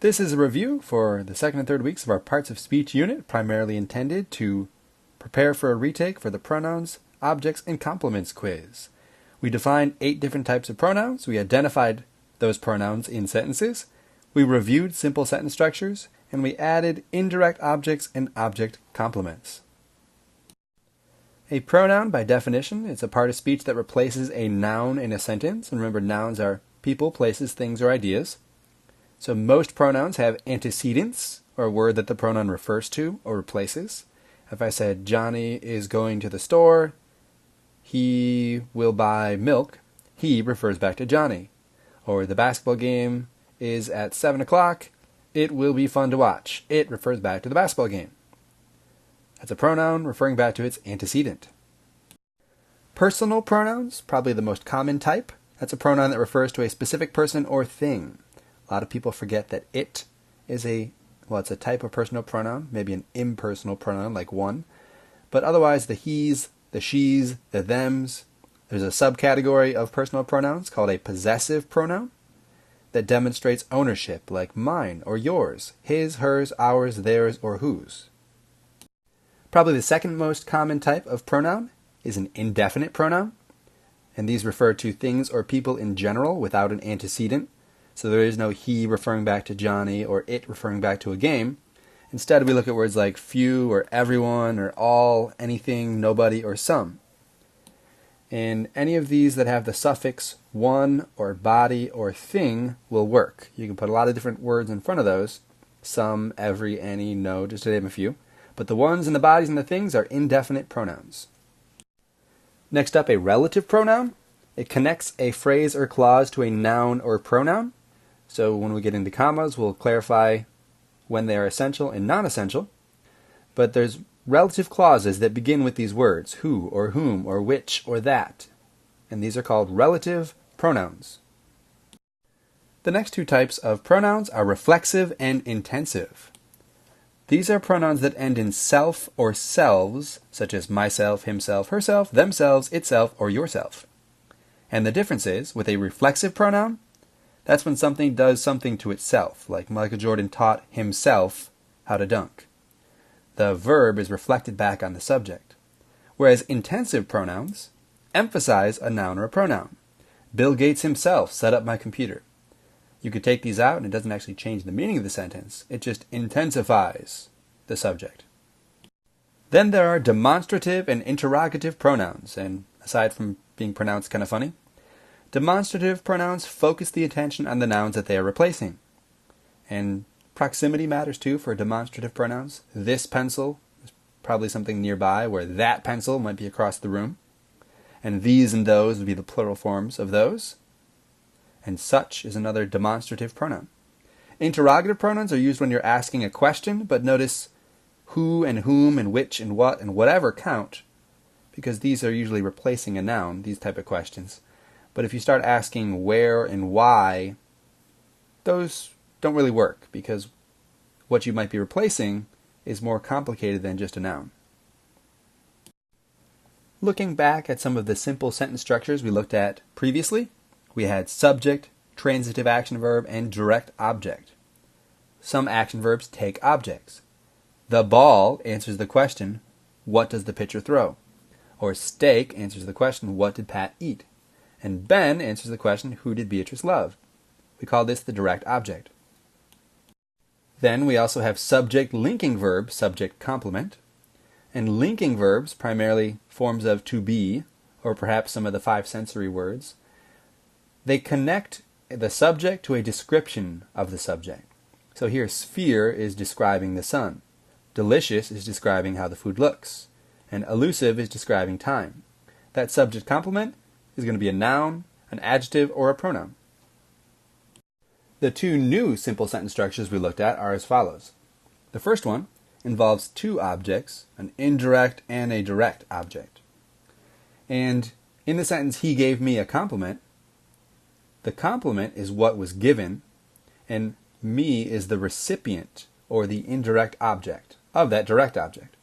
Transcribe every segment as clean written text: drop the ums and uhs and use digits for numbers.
This is a review for the second and third weeks of our Parts of Speech unit, primarily intended to prepare for a retake for the Pronouns, Objects, and Complements quiz. We defined 8 different types of pronouns. We identified those pronouns in sentences. We reviewed simple sentence structures, and we added indirect objects and object complements. A pronoun, by definition, is a part of speech that replaces a noun in a sentence. And remember, nouns are people, places, things, or ideas. So most pronouns have antecedents, or a word that the pronoun refers to or replaces. If I said, Johnny is going to the store, he will buy milk, he refers back to Johnny. Or the basketball game is at 7 o'clock, it will be fun to watch. It refers back to the basketball game. That's a pronoun referring back to its antecedent. Personal pronouns, probably the most common type. That's a pronoun that refers to a specific person or thing. A lot of people forget that it is it's a type of personal pronoun, maybe an impersonal pronoun like one. But otherwise, the he's, the she's, the thems, there's a subcategory of personal pronouns called a possessive pronoun that demonstrates ownership, like mine or yours, his, hers, ours, theirs, or whose. Probably the second most common type of pronoun is an indefinite pronoun, and these refer to things or people in general without an antecedent. So there is no he referring back to Johnny or it referring back to a game. Instead, we look at words like few or everyone or all, anything, nobody, or some. And any of these that have the suffix one or body or thing will work. You can put a lot of different words in front of those. Some, every, any, no, just to name a few. But the ones and the bodies and the things are indefinite pronouns. Next up, a relative pronoun. It connects a phrase or clause to a noun or pronoun. So when we get into commas, we'll clarify when they are essential and non-essential. But there's relative clauses that begin with these words, who or whom or which or that. And these are called relative pronouns. The next 2 types of pronouns are reflexive and intensive. These are pronouns that end in self or selves, such as myself, himself, herself, themselves, itself, or yourself. And the difference is, with a reflexive pronoun, that's when something does something to itself, like Michael Jordan taught himself how to dunk. The verb is reflected back on the subject. Whereas intensive pronouns emphasize a noun or a pronoun. Bill Gates himself set up my computer. You could take these out and it doesn't actually change the meaning of the sentence. It just intensifies the subject. Then there are demonstrative and interrogative pronouns, and aside from being pronounced kind of funny, demonstrative pronouns focus the attention on the nouns that they are replacing. And proximity matters too for demonstrative pronouns. This pencil is probably something nearby, where that pencil might be across the room. And these and those would be the plural forms of those. And such is another demonstrative pronoun. Interrogative pronouns are used when you're asking a question, but notice who and whom and which and what and whatever count, because these are usually replacing a noun, these type of questions. But if you start asking where and why, those don't really work, because what you might be replacing is more complicated than just a noun. Looking back at some of the simple sentence structures we looked at previously, we had subject, transitive action verb, and direct object. Some action verbs take objects. The ball answers the question, what does the pitcher throw? Or steak answers the question, what did Pat eat? And Ben answers the question, who did Beatrice love? We call this the direct object. Then we also have subject linking verb, subject complement. And linking verbs, primarily forms of to be, or perhaps some of the 5 sensory words, they connect the subject to a description of the subject. So here, sphere is describing the sun. Delicious is describing how the food looks. And elusive is describing time. That subject complement is going to be a noun, an adjective, or a pronoun. The 2 new simple sentence structures we looked at are as follows. The first one involves 2 objects, an indirect and a direct object. And in the sentence, he gave me a compliment, the compliment is what was given, and me is the recipient or the indirect object of that direct object.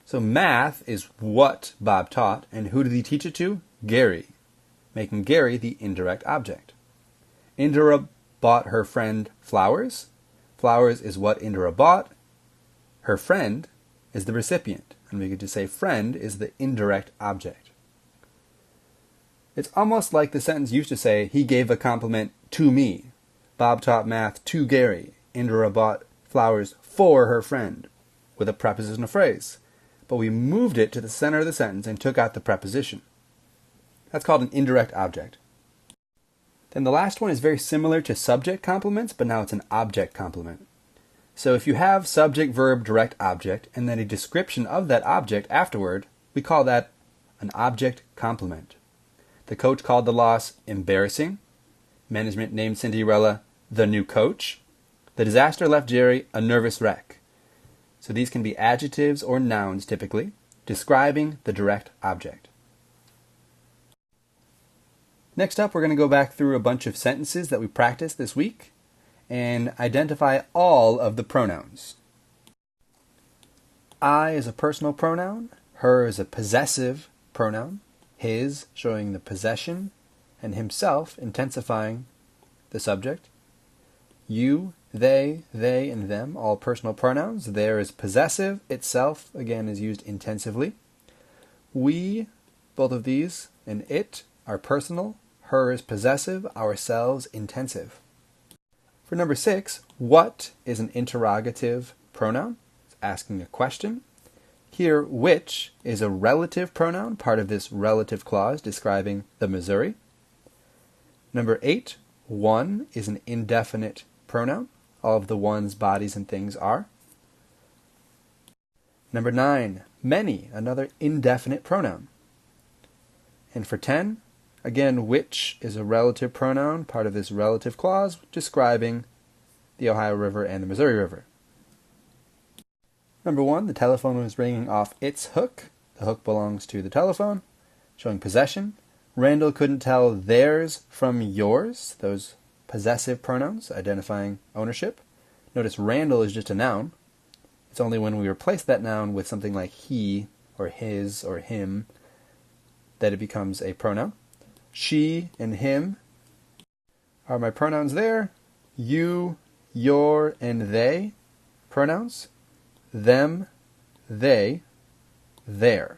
So math is what Bob taught, and who did he teach it to? Gary, making Gary the indirect object. bought her friend flowers. Flowers is what Indra bought. Her friend is the recipient. And we could just say friend is the indirect object. It's almost like the sentence used to say, he gave a compliment to me. Bob taught math to Gary. Indra bought flowers for her friend, with a prepositional phrase. But we moved it to the center of the sentence and took out the preposition. That's called an indirect object. Then the last one is very similar to subject complements, but now it's an object complement. So if you have subject, verb, direct object, and then a description of that object afterward, we call that an object complement. The coach called the loss embarrassing. Management named Cinderella the new coach. The disaster left Jerry a nervous wreck. So these can be adjectives or nouns typically, describing the direct object. Next up, we're going to go back through a bunch of sentences that we practiced this week and identify all of the pronouns. I is a personal pronoun. Her is a possessive pronoun. His, showing the possession, and himself, intensifying the subject. You, they, and them, all personal pronouns. There is possessive. Itself, again, is used intensively. We, both of these, and it are personal. Her is possessive. Ourselves, intensive. For number 6, what is an interrogative pronoun? It's asking a question. Here, which is a relative pronoun, part of this relative clause describing the Missouri. Number 8, one is an indefinite pronoun. All of the ones, bodies, and things are. Number 9, many, another indefinite pronoun. And for 10, again, which is a relative pronoun, part of this relative clause describing the Ohio River and the Missouri River. Number 1, the telephone was ringing off its hook. The hook belongs to the telephone, showing possession. Randall couldn't tell theirs from yours, those possessive pronouns identifying ownership. Notice Randall is just a noun. It's only when we replace that noun with something like he or his or him that it becomes a pronoun. She and him are my pronouns there. You, your, and they pronouns. Them, they, their.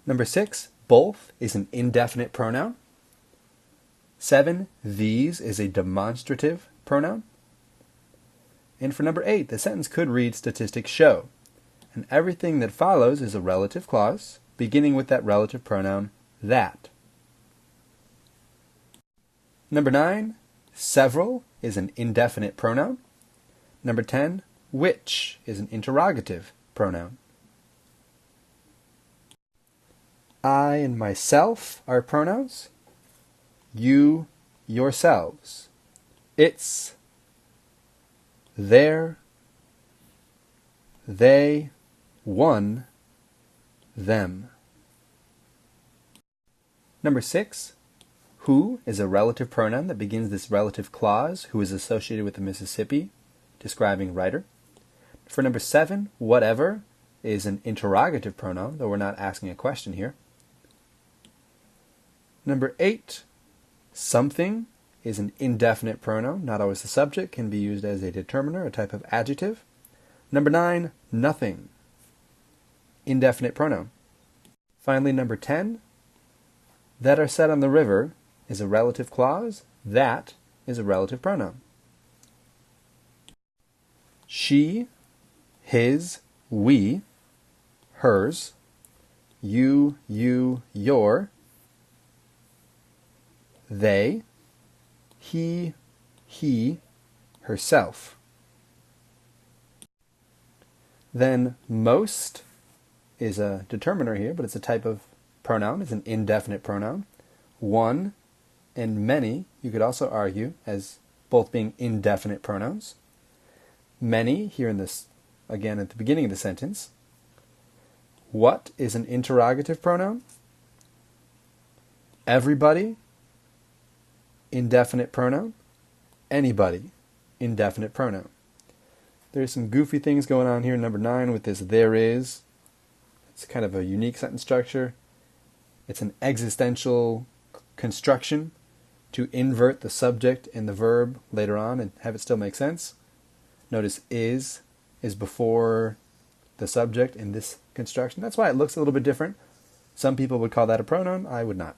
Number 6, both is an indefinite pronoun. 7, these is a demonstrative pronoun. And for number 8, the sentence could read statistics show. And everything that follows is a relative clause, beginning with that relative pronoun, that. Number 9, several is an indefinite pronoun. Number 10, which is an interrogative pronoun. I and myself are pronouns. You, yourselves. It's, their, they, one, them. Number 6, who is a relative pronoun that begins this relative clause, who is associated with the Mississippi, describing writer. For number 7, whatever is an interrogative pronoun, though we're not asking a question here. Number 8, something is an indefinite pronoun, not always the subject, can be used as a determiner, a type of adjective. Number 9, nothing, indefinite pronoun. Finally, number 10, that are set on the river is a relative clause, that is a relative pronoun. She, his, we, hers, you, your, they, he, herself. Then most is a determiner here, but it's a type of pronoun. It's an indefinite pronoun. One and many, you could also argue as both being indefinite pronouns. Many, here in this, again at the beginning of the sentence. What is an interrogative pronoun? Everybody, indefinite pronoun. Anybody, indefinite pronoun. There's some goofy things going on here in number 9 with this there is. It's kind of a unique sentence structure. It's an existential construction. to invert the subject in the verb later on and have it still make sense. Notice is before the subject in this construction. That's why it looks a little bit different. Some people would call that a pronoun. I would not.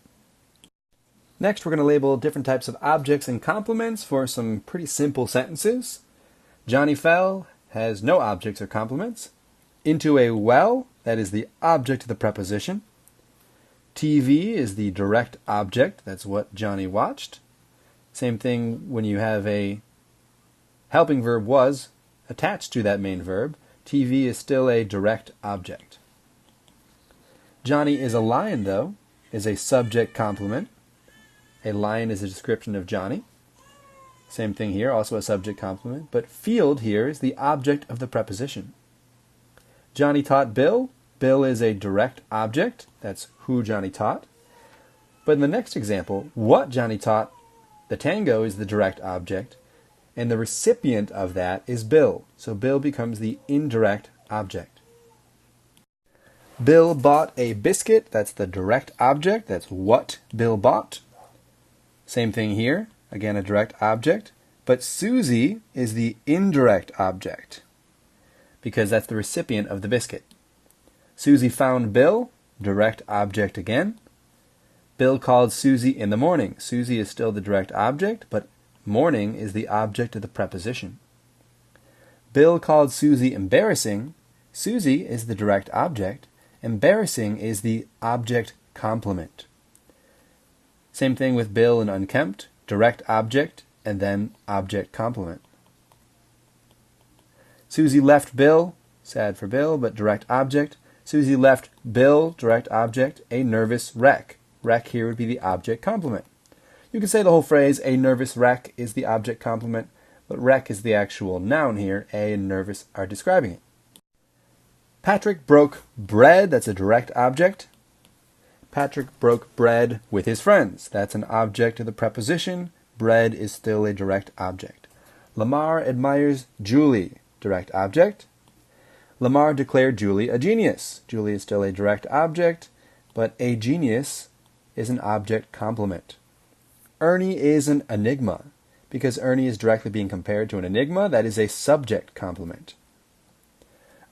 Next, we're going to label different types of objects and complements for some pretty simple sentences. Johnny fell has no objects or complements. Into a well, that is the object of the preposition. TV is the direct object. That's what Johnny watched. Same thing when you have a helping verb was attached to that main verb. TV is still a direct object. Johnny is a lion, though, is a subject complement. A lion is a description of Johnny. Same thing here, also a subject complement, but field here is the object of the preposition. Johnny taught Bill. Bill is a direct object. That's who Johnny taught. But in the next example, what Johnny taught the tango is the direct object, and the recipient of that is Bill. So Bill becomes the indirect object. Bill bought a biscuit. That's the direct object. That's what Bill bought. Same thing here. Again, a direct object. But Susie is the indirect object because that's the recipient of the biscuit. Susie found Bill. Direct object again. Bill called Susie in the morning. Susie is still the direct object, but morning is the object of the preposition. Bill called Susie embarrassing. Susie is the direct object. Embarrassing is the object complement. Same thing with Bill and unkempt. Direct object and then object complement. Susie left Bill. Sad for Bill, but direct object. Susie left Bill, direct object, a nervous wreck. Wreck here would be the object complement. You can say the whole phrase, a nervous wreck is the object complement, but wreck is the actual noun here. A and nervous are describing it. Patrick broke bread. That's a direct object. Patrick broke bread with his friends. That's an object of the preposition. Bread is still a direct object. Lamar admires Julie. Direct object. Lamar declared Julie a genius. Julie is still a direct object, but a genius is an object complement. Ernie is an enigma. Because Ernie is directly being compared to an enigma, that is a subject complement.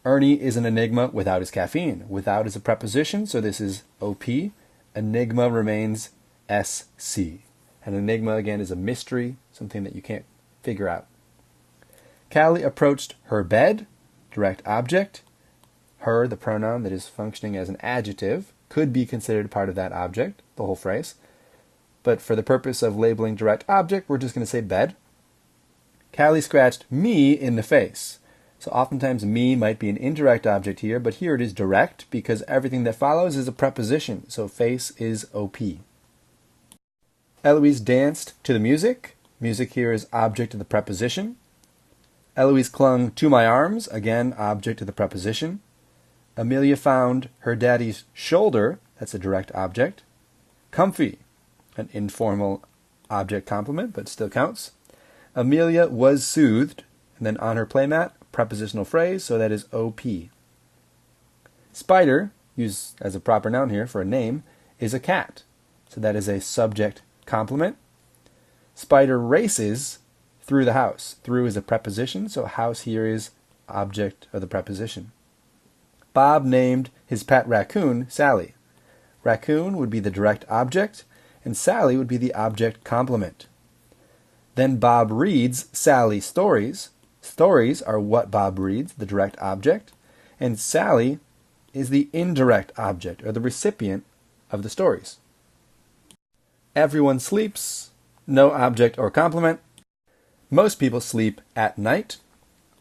Ernie is an enigma without his caffeine. Without is a preposition, so this is OP. Enigma remains SC. An enigma, again, is a mystery, something that you can't figure out. Callie approached her bed. Direct object. Her, the pronoun that is functioning as an adjective, could be considered part of that object, the whole phrase. But for the purpose of labeling direct object, we're just going to say bed. Callie scratched me in the face. So oftentimes me might be an indirect object here, but here it is direct because everything that follows is a preposition. So face is OP. Eloise danced to the music. Music here is object of the preposition. Eloise clung to my arms. Again, object of the preposition. Amelia found her daddy's shoulder. That's a direct object. Comfy, an informal object complement, but still counts. Amelia was soothed. And then on her playmat, prepositional phrase, so that is OP. Spider, used as a proper noun here for a name, is a cat. So that is a subject complement. Spider races through the house. Through is a preposition, so house here is object of the preposition. Bob named his pet raccoon Sally. Raccoon would be the direct object, and Sally would be the object complement. Then Bob reads Sally stories. Stories are what Bob reads, the direct object, and Sally is the indirect object, or the recipient of the stories. Everyone sleeps, no object or complement. Most people sleep at night,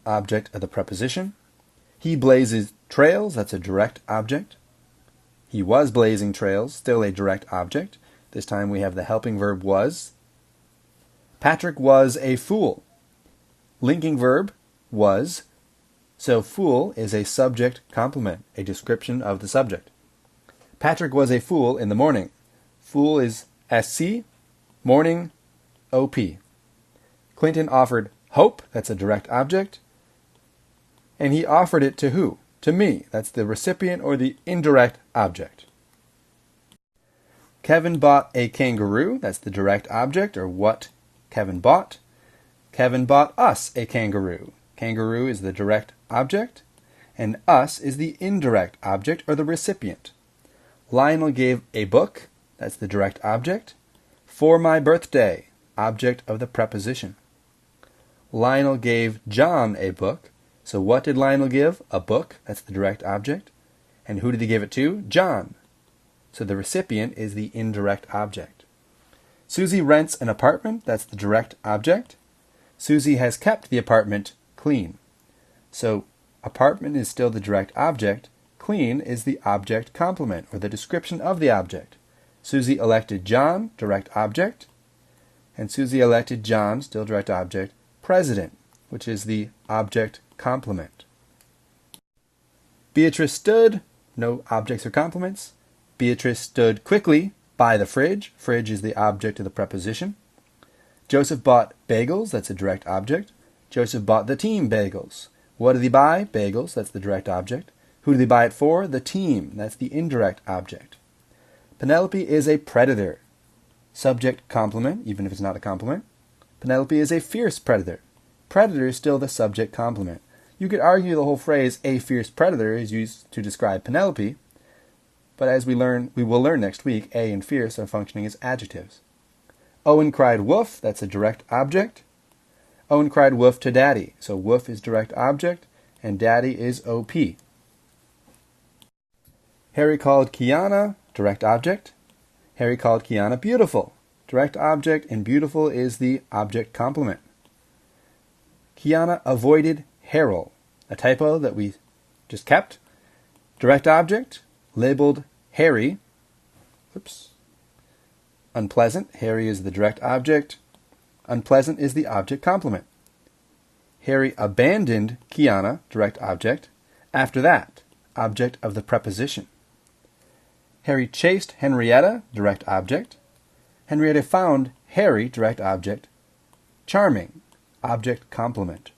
object of the preposition. He blazes trails, that's a direct object. He was blazing trails, still a direct object. This time we have the helping verb was. Patrick was a fool. Linking verb was, so fool is a subject complement, a description of the subject. Patrick was a fool in the morning. Fool is SC, morning, OP. Clinton offered hope, that's a direct object. And he offered it to who? To me. That's the recipient or the indirect object. Kevin bought a kangaroo. That's the direct object, or what Kevin bought. Kevin bought us a kangaroo. Kangaroo is the direct object, and us is the indirect object, or the recipient. Lionel gave a book. That's the direct object. For my birthday, object of the preposition. Lionel gave John a book. So what did Lionel give? A book. That's the direct object. And who did he give it to? John. So the recipient is the indirect object. Susie rents an apartment. That's the direct object. Susie has kept the apartment clean. So apartment is still the direct object. Clean is the object complement, or the description of the object. Susie elected John, direct object. And Susie elected John, still direct object, president, which is the object complement. Beatrice stood, no objects or complements. Beatrice stood quickly by the fridge. Fridge is the object of the preposition. Joseph bought bagels. That's a direct object. Joseph bought the team bagels. What did he buy? Bagels. That's the direct object. Who did he buy it for? The team. That's the indirect object. Penelope is a predator. Subject complement, even if it's not a complement. Penelope is a fierce predator. Predator is still the subject complement. You could argue the whole phrase, a fierce predator, is used to describe Penelope, but as we will learn next week, a and fierce are functioning as adjectives. Owen cried woof, that's a direct object. Owen cried woof to Daddy, so woof is direct object, and Daddy is OP. Harry called Kiana, direct object. Harry called Kiana beautiful, direct object, and beautiful is the object complement. Kiana avoided Harold, a typo that we just kept. Direct object, labeled Harry. Oops. Unpleasant, Harry is the direct object. Unpleasant is the object complement. Harry abandoned Kiana, direct object. After that, object of the preposition. Harry chased Henrietta, direct object. Henrietta found Harry, direct object. Charming, object complement.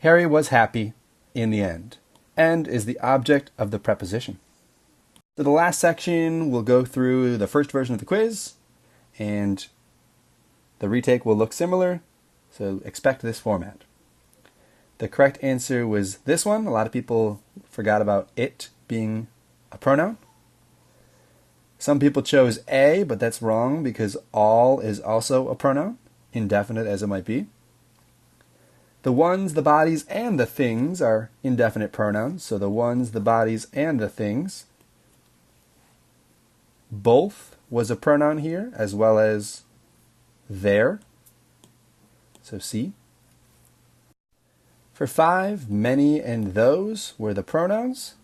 Harry was happy in the end. End is the object of the preposition. So the last section, we'll go through the first version of the quiz, and the retake will look similar, so expect this format. The correct answer was this one. A lot of people forgot about it being a pronoun. Some people chose A, but that's wrong because all is also a pronoun, indefinite as it might be. The ones, the bodies, and the things are indefinite pronouns. So the ones, the bodies, and the things. Both was a pronoun here, as well as their. So C. For 5, many and those were the pronouns.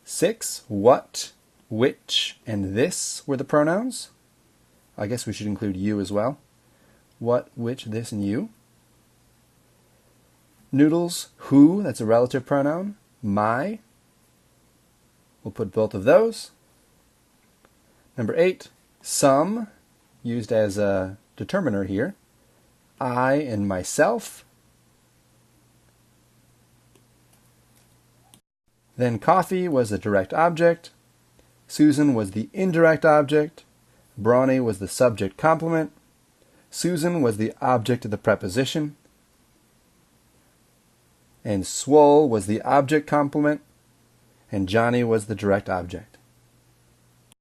6, what, which, and this were the pronouns. I guess we should include you as well. What, which, this, and you. Noodles, who, that's a relative pronoun. My. We'll put both of those. Number 8, some, used as a determiner here. I and myself. Then coffee was the direct object. Susan was the indirect object. Brawny was the subject complement. Susan was the object of the preposition. And swole was the object complement. And Johnny was the direct object.